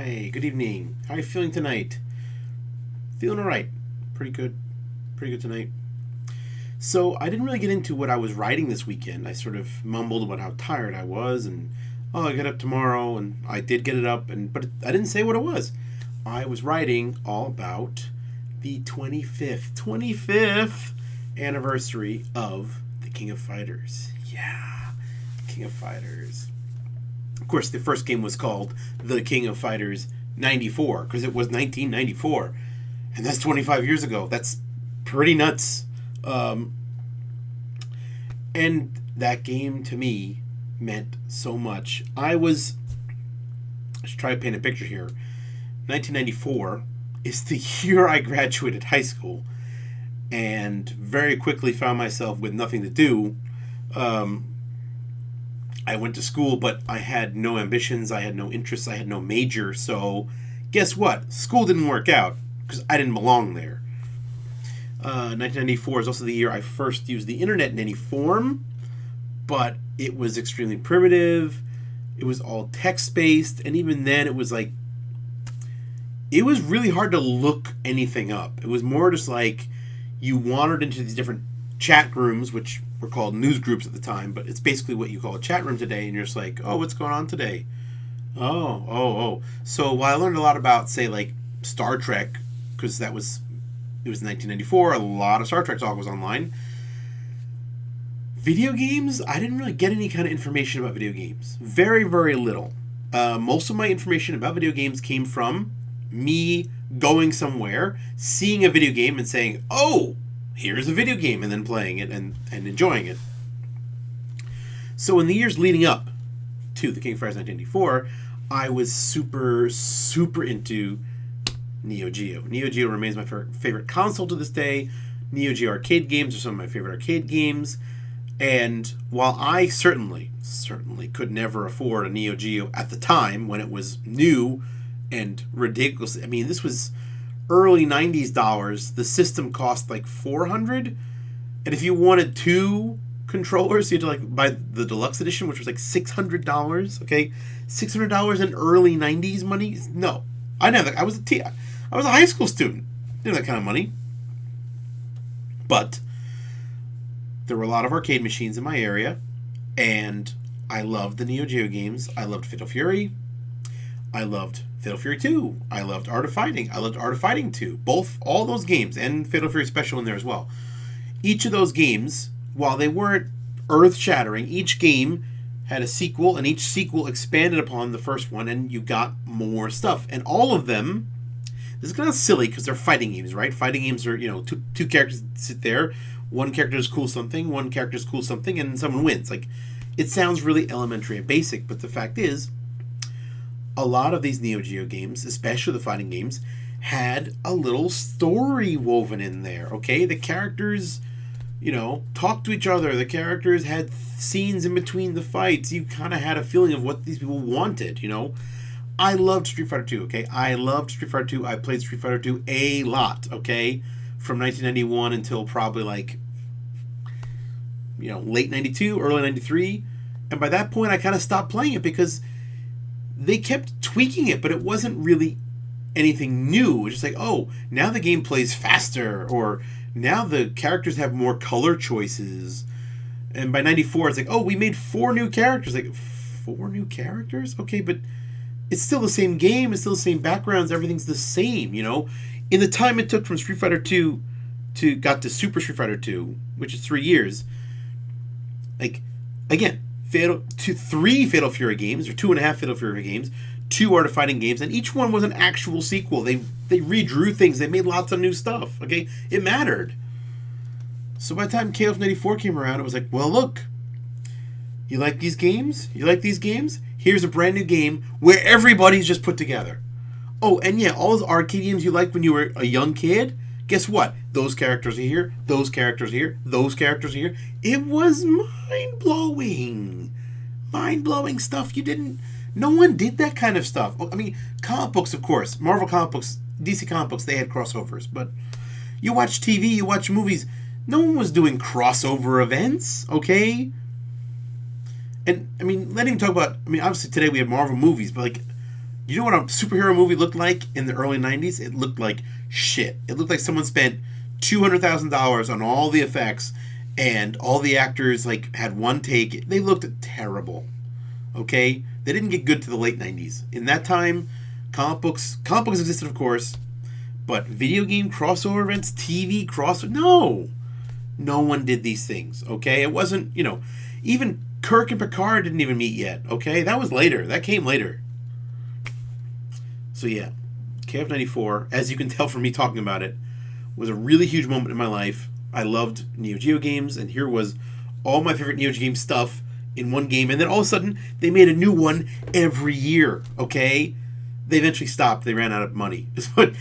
Hi, good evening. How are you feeling tonight? Feeling all right. Pretty good. Pretty good tonight. So, I didn't really get into what I was writing this weekend. I sort of mumbled about how tired I was and I get up tomorrow and I did get it up but I didn't say what it was. I was writing all about the 25th anniversary of the King of Fighters. Yeah, King of Fighters. Of course, the first game was called The King of Fighters 94 because it was 1994, and that's 25 years ago. That's pretty nuts. Um, and that game to me meant so much. I should try to paint a picture here. 1994 is the year I graduated high school and very quickly found myself with nothing to do. Um, I went to school, but I had no ambitions, I had no interests, I had no major. So, guess what? School didn't work out because I didn't belong there. 1994 is also the year I first used the internet in any form, but it was extremely primitive. It was all text based, and even then, it was really hard to look anything up. It was more just like you wandered into these different chat rooms, which were called news groups at the time, but it's basically what you call a chat room today, and you're just like, oh, what's going on today? Oh. So while I learned a lot about, say, like Star Trek, because it was 1994, a lot of Star Trek talk was online. Video games, I didn't really get any kind of information about video games. Very, very little. Most of my information about video games came from me going somewhere, seeing a video game and saying, oh, here's a video game, and then playing it and enjoying it. So in the years leading up to the King of Fighters 1994, I was super, super into Neo Geo. Neo Geo remains my favorite console to this day. Neo Geo arcade games are some of my favorite arcade games. And while I certainly could never afford a Neo Geo at the time when it was new and ridiculous, I mean, this was early 90s dollars. The system cost like $400, and if you wanted two controllers, you had to like buy the deluxe edition, which was like $600. Okay, $600 in early 90s money. No, I never. I was a high school student. Didn't have that kind of money. But there were a lot of arcade machines in my area, and I loved the Neo Geo games. I loved Fatal Fury. I loved Fatal Fury 2. I loved Art of Fighting. I loved Art of Fighting 2. All those games, and Fatal Fury Special in there as well. Each of those games, while they weren't earth-shattering, each game had a sequel, and each sequel expanded upon the first one, and you got more stuff. And all of them, this is kind of silly because they're fighting games, right? Fighting games are, two characters sit there, one character is cool something, one character is cool something, and someone wins. Like, it sounds really elementary and basic, but the fact is, a lot of these Neo Geo games, especially the fighting games, had a little story woven in there, okay? The characters, talked to each other. The characters had scenes in between the fights. You kind of had a feeling of what these people wanted, I loved Street Fighter 2, okay? I loved Street Fighter 2. I played Street Fighter 2 a lot, okay? From 1991 until probably late 92, early 93. And by that point, I kind of stopped playing it because they kept tweaking it, but it wasn't really anything new. It was just like, oh, now the game plays faster, or now the characters have more color choices. And by 94, it's like, oh, we made 4 new characters. Like, 4 new characters? Okay, but it's still the same game. It's still the same backgrounds. Everything's the same, In the time it took from Street Fighter 2 got to Super Street Fighter 2, which is 3 years, like, again, 3 Fatal Fury games, or 2.5 Fatal Fury games, 2 Art of Fighting games, and each one was an actual sequel. They redrew things. They made lots of new stuff. Okay, it mattered. So by the time KOF 94 came around, it was like, well, look, you like these games? You like these games? Here's a brand new game where everybody's just put together. Oh, and yeah, all those arcade games you liked when you were a young kid, guess what? Those characters are here, those characters are here, those characters are here. It was mind-blowing. Mind-blowing stuff. No one did that kind of stuff. I mean, comic books, of course. Marvel comic books, DC comic books, they had crossovers. But you watch TV, you watch movies. No one was doing crossover events, okay? And, I mean, letting talk about... I mean, obviously today we have Marvel movies, but, You know what a superhero movie looked like in the early 90s? It looked like shit. It looked like someone spent $200,000 on all the effects and all the actors like had one take. They looked terrible. Okay? They didn't get good to the late 90s. In that time, comic books existed, of course, but video game crossover events, TV crossover, no one did these things. Okay? It wasn't, even Kirk and Picard didn't even meet yet. Okay? That was later. That came later. So yeah, KF94, as you can tell from me talking about it, was a really huge moment in my life. I loved Neo Geo games, and here was all my favorite Neo Geo game stuff in one game, and then all of a sudden, they made a new one every year, okay? They eventually stopped. They ran out of money. But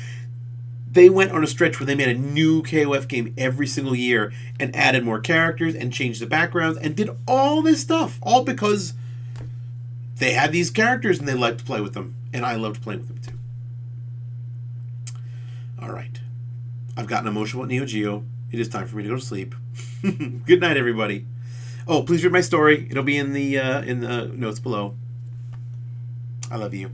they went on a stretch where they made a new KOF game every single year and added more characters and changed the backgrounds and did all this stuff, all because they had these characters and they liked to play with them, and I loved playing with them too. All right. I've gotten emotional at Neo Geo. It is time for me to go to sleep. Good night, everybody. Oh, please read my story. It'll be in the notes below. I love you.